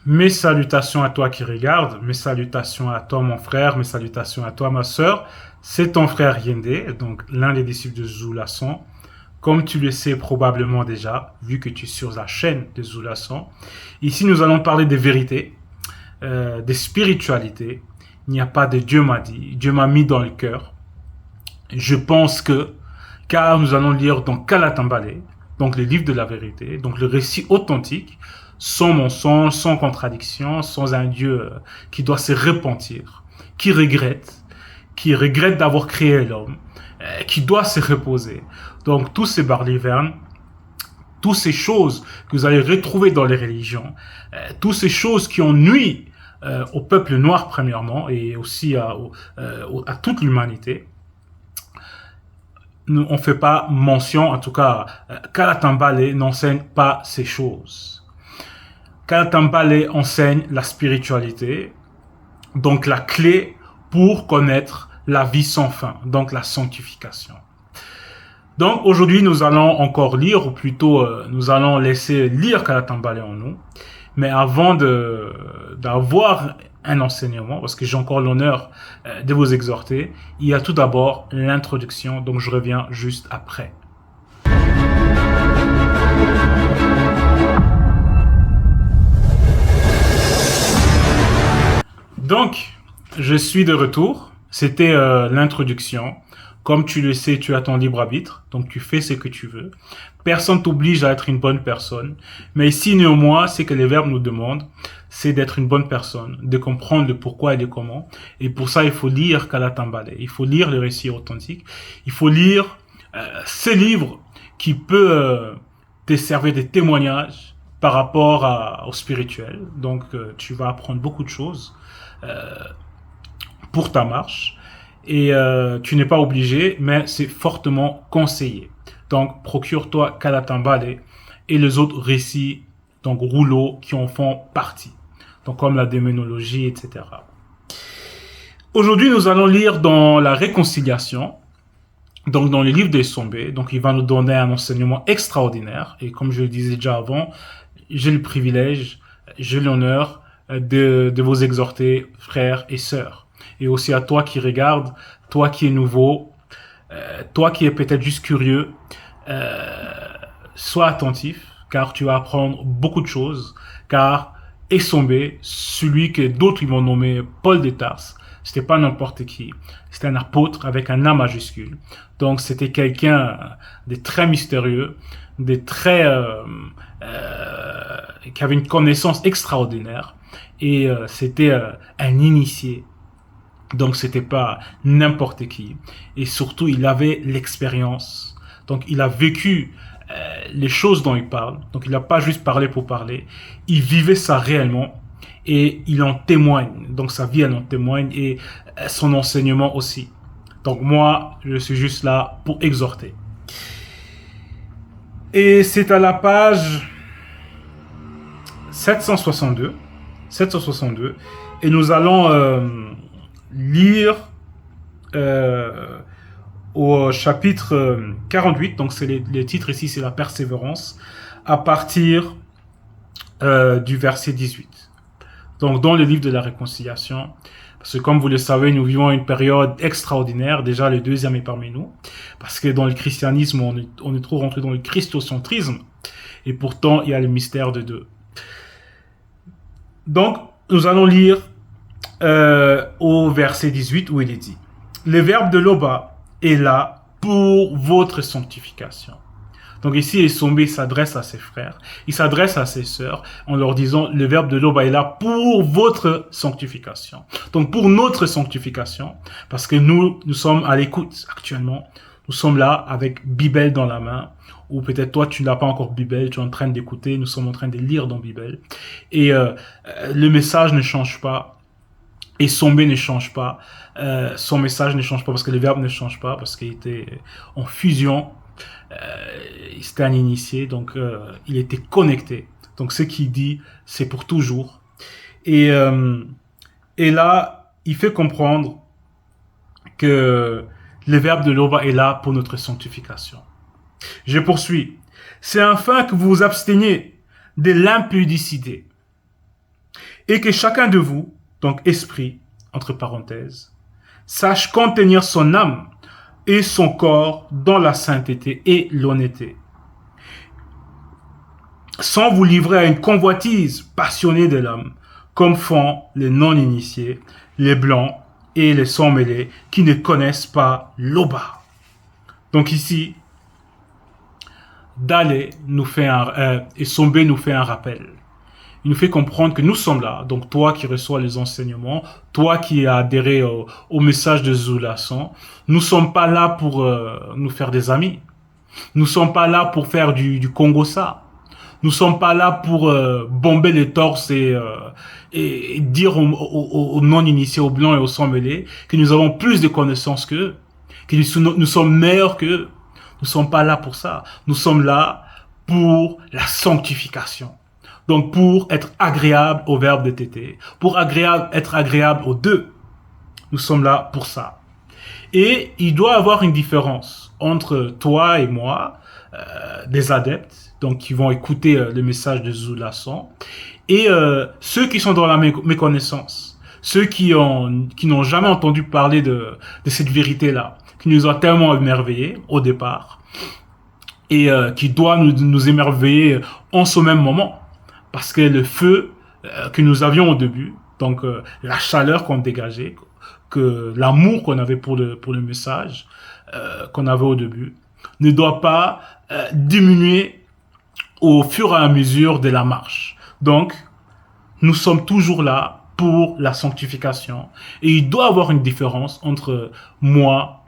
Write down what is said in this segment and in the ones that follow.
Mes salutations à toi qui regardes, mes salutations à toi mon frère, mes salutations à toi ma sœur. C'est ton frère Yende, donc l'un des disciples de Zoulasson. Comme tu le sais probablement déjà, vu que tu es sur la chaîne de Zoulasson. Ici nous allons parler des vérités, des spiritualités. Il n'y a pas de Dieu m'a dit, Dieu m'a mis dans le cœur. Je pense que, car nous allons lire dans Kalatambale, donc le livre de la vérité, donc le récit authentique, sans mensonge, sans contradiction, sans un Dieu qui doit se repentir, qui regrette d'avoir créé l'homme, qui doit se reposer. Donc tous ces balivernes, toutes ces choses que vous allez retrouver dans les religions, toutes ces choses qui ont nui au peuple noir premièrement et aussi à toute l'humanité, on ne fait pas mention, en tout cas, Kalatambale n'enseigne pas ces choses. Kalatambale enseigne la spiritualité, donc la clé pour connaître la vie sans fin, donc la sanctification. Donc aujourd'hui, nous allons encore lire, ou plutôt nous allons laisser lire Kalatambale en nous. Mais avant d'avoir un enseignement, parce que j'ai encore l'honneur de vous exhorter, il y a tout d'abord l'introduction, donc je reviens juste après. Donc, je suis de retour. C'était l'introduction. Comme tu le sais, tu as ton libre arbitre, donc tu fais ce que tu veux. Personne t'oblige à être une bonne personne. Mais ici, néanmoins, ce que les verbes nous demandent, c'est d'être une bonne personne, de comprendre le pourquoi et le comment. Et pour ça, il faut lire Kalatambale. Il faut lire le récit authentique. Il faut lire ce livre qui peut te servir de témoignage par rapport au spirituel. Donc, tu vas apprendre beaucoup de choses pour ta marche. Et tu n'es pas obligé, mais c'est fortement conseillé. Donc, procure-toi Kalatambale et les autres récits, donc rouleaux, qui en font partie. Donc, comme la démonologie, etc. Aujourd'hui, nous allons lire dans la réconciliation, donc dans le livre des Sombés. Donc, il va nous donner un enseignement extraordinaire. Et comme je le disais déjà avant, j'ai le privilège, j'ai l'honneur de vous exhorter, frères et sœurs. Et aussi à toi qui regarde, toi qui es nouveau, toi qui es peut-être juste curieux, sois attentif, car tu vas apprendre beaucoup de choses, car Essombé, celui que d'autres ils vont nommer Paul de Tarse, c'était pas n'importe qui, c'était un apôtre avec un A majuscule. Donc c'était quelqu'un de très mystérieux, de très qui avait une connaissance extraordinaire, et c'était un initié. Donc c'était pas n'importe qui. Et surtout, il avait l'expérience. Donc il a vécu les choses dont il parle. Donc il n'a pas juste parlé pour parler. Il vivait ça réellement. Et il en témoigne. Donc sa vie, elle en témoigne. Et son enseignement aussi. Donc moi, je suis juste là pour exhorter. Et c'est à la page 762. 762. Et nous allons lire au chapitre 48, donc c'est les titres ici, c'est la persévérance, à partir du verset 18. Donc dans le livre de la réconciliation, parce que comme vous le savez, nous vivons une période extraordinaire, déjà le deuxième est parmi nous, parce que dans le christianisme, on est trop rentré dans le christocentrisme, et pourtant il y a le mystère de Dieu. Donc nous allons lire au verset 18 où il est dit: le verbe de l'Oba est là pour votre sanctification. Donc ici, Essombé s'adresse à ses frères, il s'adresse à ses sœurs en leur disant: le verbe de l'Oba est là pour votre sanctification. Donc pour notre sanctification, parce que nous sommes à l'écoute actuellement, nous sommes là avec Bible dans la main, ou peut-être toi tu n'as pas encore Bible, tu es en train d'écouter, nous sommes en train de lire dans Bible, et le message ne change pas. Et Essombé ne change pas, son message ne change pas parce que le verbe ne change pas, parce qu'il était en fusion, c'était un initié, donc il était connecté. Donc ce qu'il dit, c'est pour toujours. Et là, il fait comprendre que le verbe de l'Oba est là pour notre sanctification. Je poursuis. C'est afin que vous vous absteniez de l'impudicité Et que chacun de vous, donc esprit, entre parenthèses, sache contenir son âme et son corps dans la sainteté et l'honnêteté, sans vous livrer à une convoitise passionnée de l'âme, comme font les non-initiés, les blancs et les sans-mêlés qui ne connaissent pas l'Oba. Donc ici, Dale nous fait et Sombé nous fait un rappel. Il nous fait comprendre que nous sommes là. Donc toi qui reçois les enseignements, toi qui as adhéré au message de Zulasan, nous sommes pas là pour nous faire des amis. Nous sommes pas là pour faire du Congo-ça. Nous sommes pas là pour bomber les torses et dire aux non-initiés, aux blancs et aux sans-mêlés que nous avons plus de connaissances qu'eux, que nous sommes meilleurs qu'eux. Nous sommes pas là pour ça. Nous sommes là pour la sanctification. Donc pour être agréable au verbe de tété, pour être agréable aux deux. Nous sommes là pour ça. Et il doit y avoir une différence entre toi et moi, des adeptes, donc qui vont écouter le message de Zulasan, et ceux qui sont dans la méconnaissance, ceux qui n'ont jamais entendu parler de cette vérité-là, qui nous ont tellement émerveillés au départ, et qui doit nous émerveiller en ce même moment, parce que le feu que nous avions au début, donc la chaleur qu'on dégageait, que l'amour qu'on avait pour le message qu'on avait au début, ne doit pas diminuer au fur et à mesure de la marche. Donc, nous sommes toujours là pour la sanctification. Et il doit y avoir une différence entre moi,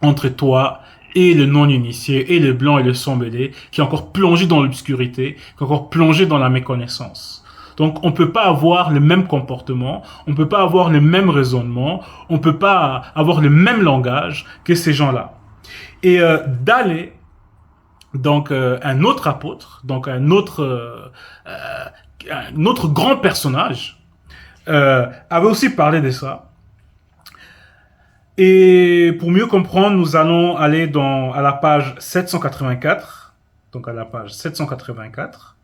entre toi et le non-initié, et le blanc et le sans-mêlé, qui est encore plongé dans l'obscurité, qui est encore plongé dans la méconnaissance. Donc, on peut pas avoir le même comportement, on peut pas avoir le même raisonnement, on peut pas avoir le même langage que ces gens-là. Et Dale, donc un autre apôtre, donc un autre grand personnage, avait aussi parlé de ça. Et pour mieux comprendre, nous allons aller à la page 784. Donc à la page 784.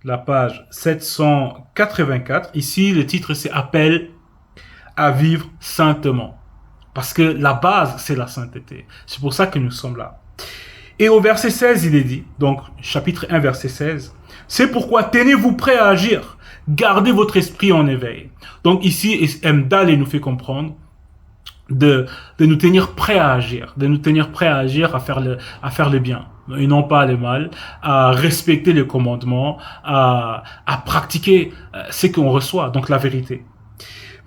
La page 784. Ici, le titre, c'est Appel à vivre saintement. Parce que la base, c'est la sainteté. C'est pour ça que nous sommes là. Et au verset 16, il est dit, donc chapitre 1, verset 16, c'est pourquoi tenez-vous prêts à agir. Gardez votre esprit en éveil. Donc ici, Dale nous fait comprendre de nous tenir prêts à agir, à faire le bien et non pas le mal, à respecter les commandements, à pratiquer ce qu'on reçoit, donc la vérité.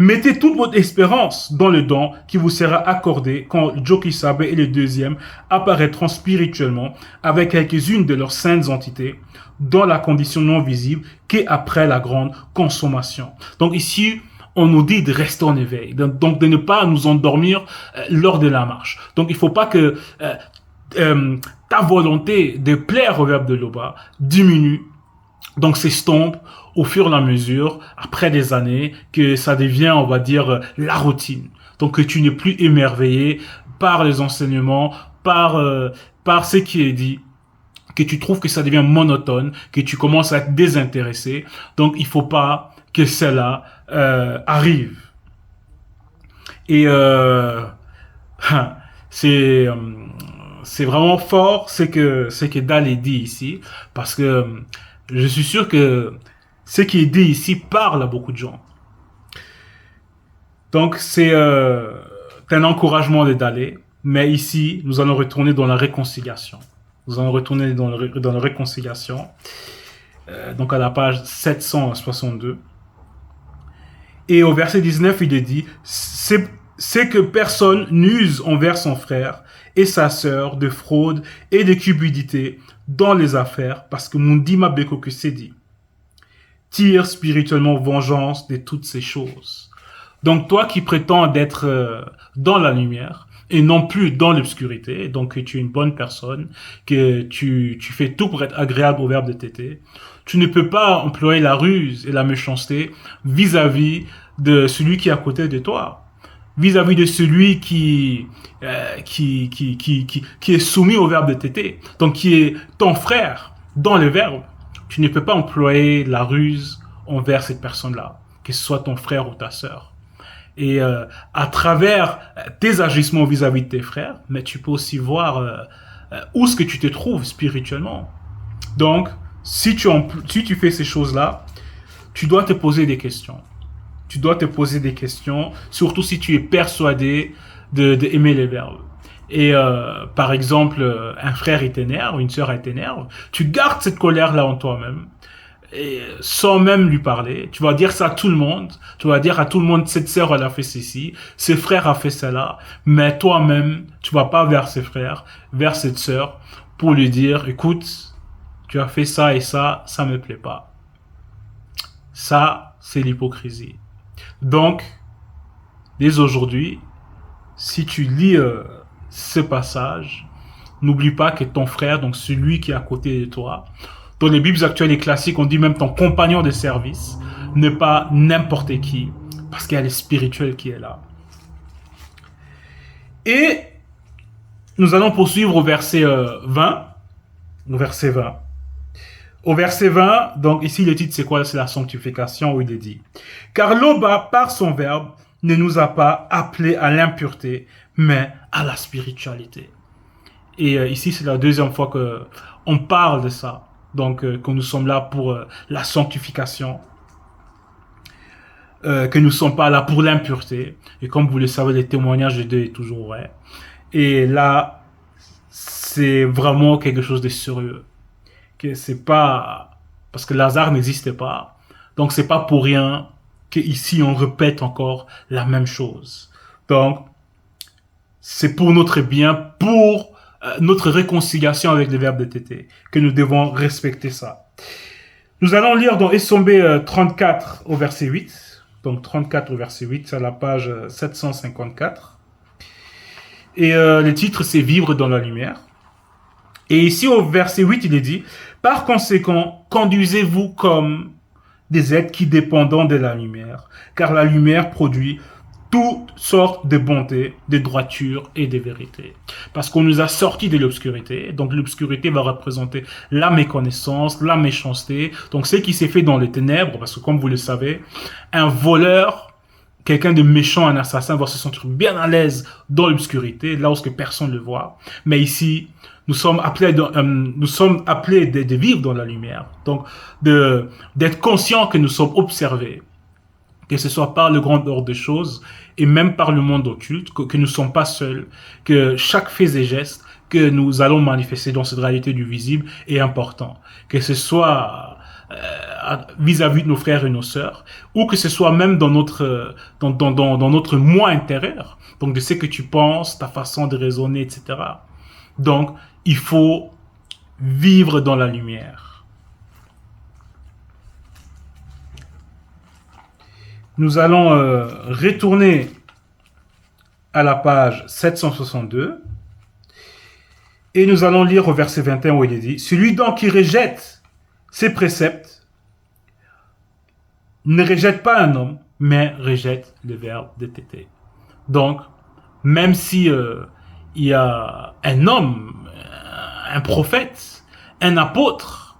Mettez toute votre espérance dans le don qui vous sera accordé quand Jokisabe et le deuxième apparaîtront spirituellement avec quelques-unes de leurs saintes entités dans la condition non visible qu'est après la grande consommation. Donc ici, on nous dit de rester en éveil, donc de ne pas nous endormir lors de la marche. Donc il ne faut pas que ta volonté de plaire au verbe de l'Oba diminue, donc s'estompe au fur et à mesure, après des années, que ça devient, on va dire, la routine. Donc que tu n'es plus émerveillé par les enseignements, par ce qui est dit, que tu trouves que ça devient monotone, que tu commences à être désintéressé. Donc il faut pas que cela arrive. Et c'est vraiment fort ce que Dale dit ici, parce que je suis sûr que ce qui est dit ici parle à beaucoup de gens. Donc c'est un encouragement de Dale, mais ici nous allons retourner dans la réconciliation. Nous allons retourner dans la réconciliation, donc à la page 762. Et au verset 19, il est dit, c'est que personne n'use envers son frère et sa sœur de fraude et de cupidité dans les affaires, parce que Mundima Beko que c'est dit. Tire spirituellement vengeance de toutes ces choses. Donc toi qui prétends d'être dans la lumière et non plus dans l'obscurité, donc que tu es une bonne personne, que tu fais tout pour être agréable au verbe de tété, tu ne peux pas employer la ruse et la méchanceté vis-à-vis de celui qui est à côté de toi, vis-à-vis de celui qui est soumis au verbe de tété, donc qui est ton frère dans le verbe. Tu ne peux pas employer la ruse envers cette personne-là, que ce soit ton frère ou ta sœur. Et à travers tes agissements vis-à-vis de tes frères, mais tu peux aussi voir où est-ce que tu te trouves spirituellement. Donc, si tu fais ces choses-là, tu dois te poser des questions. Tu dois te poser des questions, surtout si tu es persuadé d'aimer les verbes. Et par exemple, un frère il t'énerve, une sœur elle t'énerve, tu gardes cette colère-là en toi-même, et sans même lui parler. Tu vas dire ça à tout le monde. Tu vas dire à tout le monde, cette sœur elle a fait ceci, ce frère a fait cela, mais toi-même, tu vas pas vers ce frère, vers cette sœur, pour lui dire, écoute, tu as fait ça et ça me plaît pas. Ça, c'est l'hypocrisie. Donc, dès aujourd'hui, si tu lis ce passage, n'oublie pas que ton frère, donc celui qui est à côté de toi, dans les Bibles actuelles et classiques, on dit même ton compagnon de service, n'est pas n'importe qui, parce qu'il y a le spirituel qui est là. Et nous allons poursuivre au verset 20. Au verset 20. Au verset 20, donc ici le titre c'est quoi? C'est la sanctification, où il est dit: car l'Oba, par son verbe, ne nous a pas appelés à l'impureté, mais à la spiritualité. Et ici c'est la deuxième fois que on parle de ça. Donc que nous sommes là pour la sanctification, que nous ne sommes pas là pour l'impureté. Et comme vous le savez, le témoignage de Dieu est toujours vrai. Et là, c'est vraiment quelque chose de sérieux. Que c'est pas parce que Lazare n'existait pas, donc c'est pas pour rien qu'ici on répète encore la même chose. Donc c'est pour notre bien, pour notre réconciliation avec le verbe de tété, que nous devons respecter ça. Nous allons lire dans Essombé 34 au verset 8. Donc 34 au verset 8, c'est à la page 754. Et le titre c'est Vivre dans la lumière. Et ici au verset 8, il est dit: par conséquent, conduisez-vous comme des êtres qui dépendent de la lumière, car la lumière produit toutes sortes de bonté, de droiture et de vérité. Parce qu'on nous a sortis de l'obscurité, donc l'obscurité va représenter la méconnaissance, la méchanceté, donc ce qui s'est fait dans les ténèbres, parce que comme vous le savez, un voleur, quelqu'un de méchant, un assassin va se sentir bien à l'aise dans l'obscurité, là où personne ne le voit. Mais ici, nous sommes appelés de vivre dans la lumière, donc d'être conscients que nous sommes observés, que ce soit par le grand ordre des choses et même par le monde occulte, que nous ne sommes pas seuls, que chaque fait et geste que nous allons manifester dans cette réalité du visible est important, que ce soit vis-à-vis de nos frères et nos sœurs, ou que ce soit même dans notre moi intérieur, donc de ce que tu penses, ta façon de raisonner, etc. Donc, il faut vivre dans la lumière. Nous allons retourner à la page 762 et nous allons lire au verset 21 où il est dit: celui donc qui rejette ses préceptes ne rejette pas un homme, mais rejette le verbe de tété. Donc, même si il y a un homme, un prophète, un apôtre,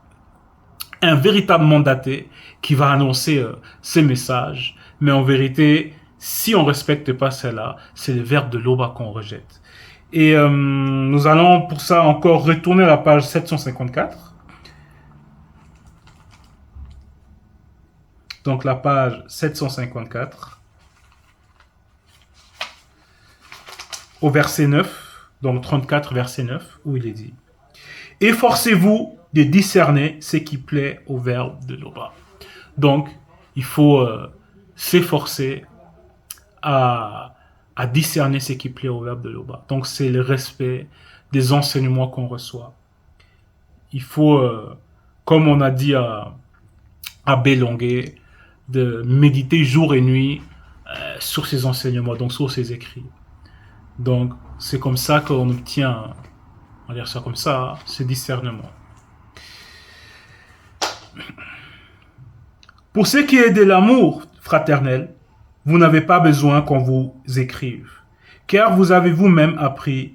un véritable mandaté qui va annoncer ces messages, mais en vérité, si on ne respecte pas cela, c'est le verbe de l'Oba qu'on rejette. Et nous allons pour ça encore retourner à la page 754. Donc la page 754. Au verset 9, donc 34 verset 9, où il est dit: efforcez-vous de discerner ce qui plaît au verbe de l'Oba. Donc, il faut s'efforcer à discerner ce qui plaît au verbe de l'Oba. Donc, c'est le respect des enseignements qu'on reçoit. Il faut, comme on a dit à Belongué, de méditer jour et nuit sur ces enseignements, donc sur ces écrits. Donc, c'est comme ça qu'on obtient, on va dire ça comme ça, ce discernement. Pour ce qui est de l'amour fraternel, vous n'avez pas besoin qu'on vous écrive, car vous avez vous-même appris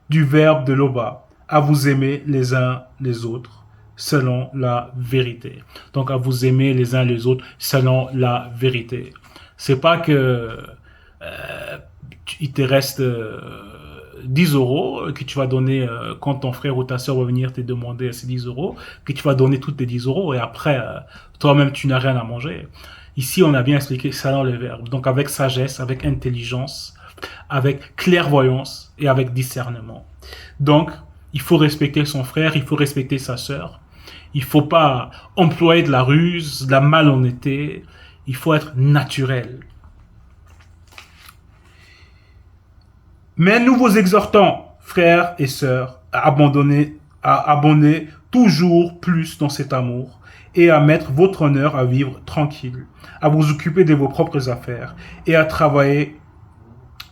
du verbe de l'Oba à vous aimer les uns les autres, selon la vérité. Donc à vous aimer les uns les autres selon la vérité. C'est pas que il te reste 10 euros que tu vas donner quand ton frère ou ta soeur va venir te demander ces 10 euros, que tu vas donner toutes tes 10 euros et après, toi-même, tu n'as rien à manger. Ici, on a bien expliqué ça dans le verbe. Donc, avec sagesse, avec intelligence, avec clairvoyance et avec discernement. Donc, il faut respecter son frère, il faut respecter sa sœur. Il faut pas employer de la ruse, de la malhonnêteté. Il faut être naturel. Mais nous vous exhortons, frères et sœurs, à abonder toujours plus dans cet amour et à mettre votre honneur à vivre tranquille, à vous occuper de vos propres affaires et à travailler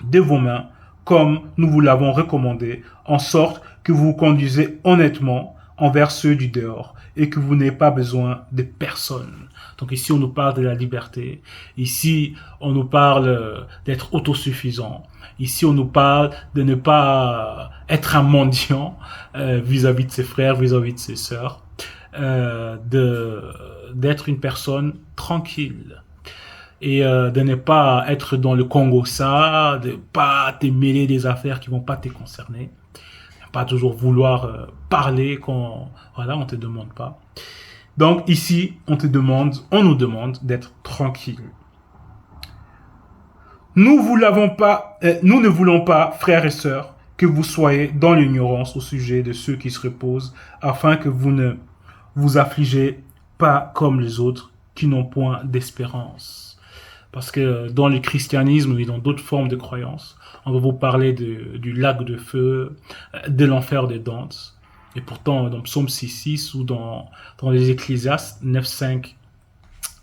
de vos mains comme nous vous l'avons recommandé, en sorte que vous vous conduisez honnêtement envers ceux du dehors et que vous n'ayez pas besoin de personne. Donc ici, on nous parle de la liberté. Ici, on nous parle d'être autosuffisant. Ici, on nous parle de ne pas être un mendiant vis-à-vis de ses frères, vis-à-vis de ses sœurs, d'être une personne tranquille et de ne pas être dans le Congo-ça, de pas te mêler des affaires qui vont pas te concerner, pas toujours vouloir parler quand voilà, on te demande pas. Donc ici, on nous demande d'être tranquille. Nous ne voulons pas, frères et sœurs, que vous soyez dans l'ignorance au sujet de ceux qui se reposent, afin que vous ne vous affligez pas comme les autres qui n'ont point d'espérance. Parce que dans le christianisme et dans d'autres formes de croyances, on va vous parler du lac de feu, de l'enfer de Dante. Et pourtant, dans Psaume 6.6 ou dans les Ecclésiastes 9.5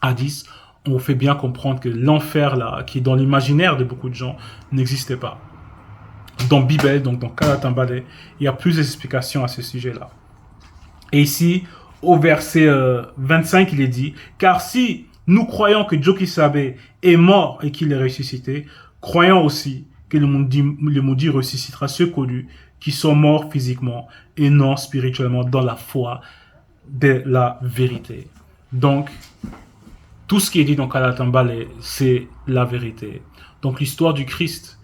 à 10, on vous fait bien comprendre que l'enfer, là, qui est dans l'imaginaire de beaucoup de gens, n'existait pas. Dans Bible, donc dans Kalatambale, il y a plus d'explications à ce sujet-là. Et ici, au verset 25, il est dit, « Car si nous croyons que Jokisabe est mort et qu'il est ressuscité, croyons aussi que le maudit ressuscitera ceux connus qui sont morts physiquement et non spirituellement dans la foi de la vérité. » Donc, tout ce qui est dit dans Kalatambale, c'est la vérité. Donc, l'histoire du Christ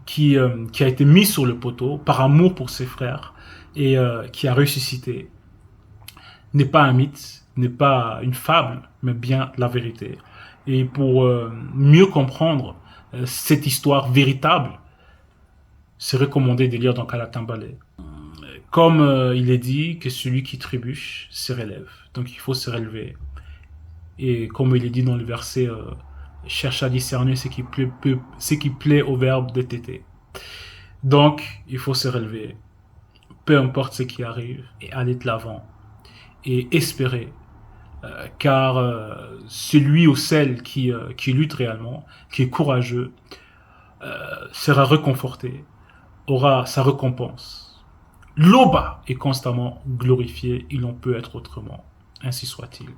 qui a été mis sur le poteau par amour pour ses frères et qui a ressuscité n'est pas un mythe, n'est pas une fable, mais bien la vérité. Et pour mieux comprendre cette histoire véritable, c'est recommandé de lire dans Kalatambale. Comme il est dit que celui qui trébuche se relève. Donc il faut se relever. Et comme il est dit dans le verset, cherche à discerner ce qui plaît au verbe de tété. Donc il faut se relever, peu importe ce qui arrive, et aller de l'avant. Et espérer. Car celui ou celle qui lutte réellement, qui est courageux, sera réconforté, aura sa récompense. L'Oba est constamment glorifié, il en peut être autrement. Ainsi soit-il.